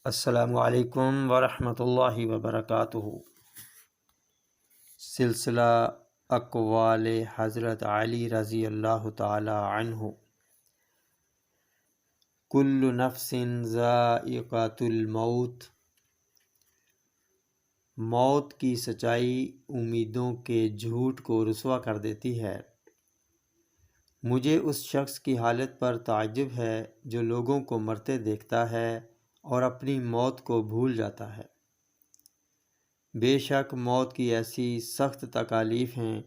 السلام علیکم ورحمۃ اللہ وبرکاتہ۔ سلسلہ اقوال حضرت علی رضی اللہ تعالی عنہ۔ کل نفس ذائقۃ الموت۔ موت کی سچائی امیدوں کے جھوٹ کو رسوا کر دیتی ہے۔ مجھے اس شخص کی حالت پر تعجب ہے جو لوگوں کو مرتے دیکھتا ہے اور اپنی موت کو بھول جاتا ہے۔ بے شک موت کی ایسی سخت تکالیف ہیں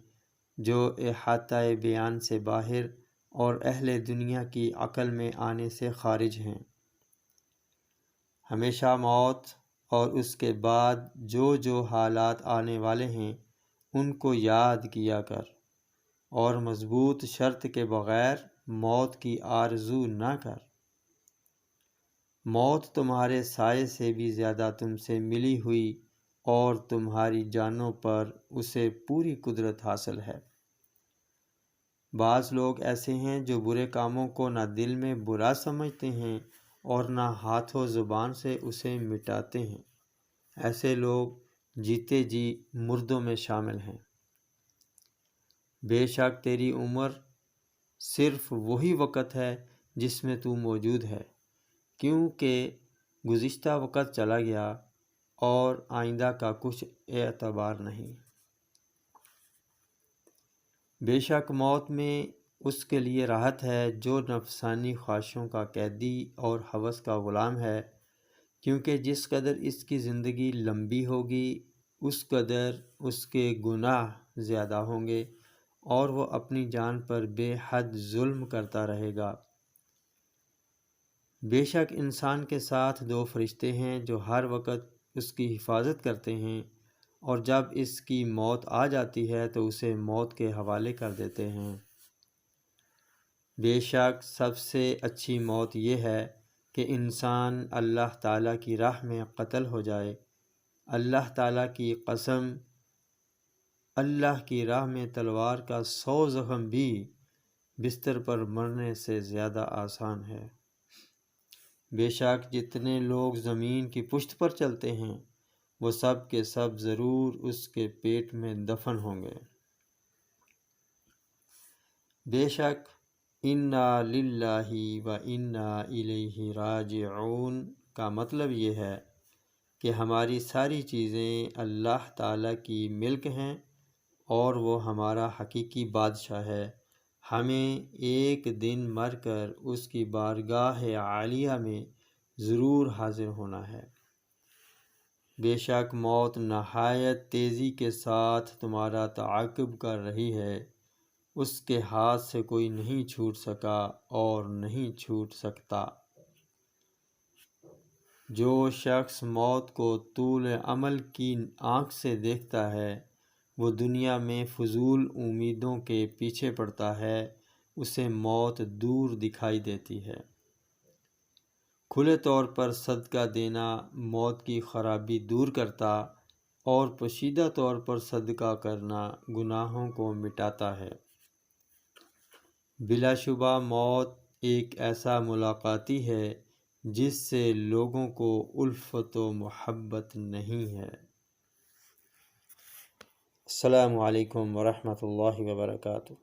جو احاطہ بیان سے باہر اور اہل دنیا کی عقل میں آنے سے خارج ہیں۔ ہمیشہ موت اور اس کے بعد جو حالات آنے والے ہیں ان کو یاد کیا کر، اور مضبوط شرط کے بغیر موت کی آرزو نہ کر۔ موت تمہارے سائے سے بھی زیادہ تم سے ملی ہوئی اور تمہاری جانوں پر اسے پوری قدرت حاصل ہے۔ بعض لوگ ایسے ہیں جو برے کاموں کو نہ دل میں برا سمجھتے ہیں اور نہ ہاتھ و زبان سے اسے مٹاتے ہیں۔ ایسے لوگ جیتے جی مردوں میں شامل ہیں۔ بے شک تیری عمر صرف وہی وقت ہے جس میں تو موجود ہے، کیونکہ گزشتہ وقت چلا گیا اور آئندہ کا کچھ اعتبار نہیں۔ بے شک موت میں اس کے لیے راحت ہے جو نفسانی خواہشوں کا قیدی اور ہوس کا غلام ہے، کیونکہ جس قدر اس کی زندگی لمبی ہوگی اس قدر اس کے گناہ زیادہ ہوں گے اور وہ اپنی جان پر بے حد ظلم کرتا رہے گا۔ بے شک انسان کے ساتھ دو فرشتے ہیں جو ہر وقت اس کی حفاظت کرتے ہیں، اور جب اس کی موت آ جاتی ہے تو اسے موت کے حوالے کر دیتے ہیں۔ بے شک سب سے اچھی موت یہ ہے کہ انسان اللہ تعالیٰ کی راہ میں قتل ہو جائے۔ اللہ تعالیٰ کی قسم، اللہ کی راہ میں تلوار کا 100 زخم بھی بستر پر مرنے سے زیادہ آسان ہے۔ بے شک جتنے لوگ زمین کی پشت پر چلتے ہیں وہ سب کے سب ضرور اس کے پیٹ میں دفن ہوں گے۔ بے شک انا للہ و انا الیہ راجعون کا مطلب یہ ہے کہ ہماری ساری چیزیں اللہ تعالیٰ کی ملک ہیں اور وہ ہمارا حقیقی بادشاہ ہے۔ ہمیں ایک دن مر کر اس کی بارگاہ عالیہ میں ضرور حاضر ہونا ہے۔ بے شک موت نہایت تیزی کے ساتھ تمہارا تعاقب کر رہی ہے، اس کے ہاتھ سے کوئی نہیں چھوٹ سکا اور نہیں چھوٹ سکتا۔ جو شخص موت کو طول امل کی آنکھ سے دیکھتا ہے وہ دنیا میں فضول امیدوں کے پیچھے پڑتا ہے، اسے موت دور دکھائی دیتی ہے۔ کھلے طور پر صدقہ دینا موت کی خرابی دور کرتا اور پوشیدہ طور پر صدقہ کرنا گناہوں کو مٹاتا ہے۔ بلا شبہ موت ایک ایسا ملاقاتی ہے جس سے لوگوں کو الفت و محبت نہیں ہے۔ السلام علیکم ورحمۃ اللہ وبرکاتہ۔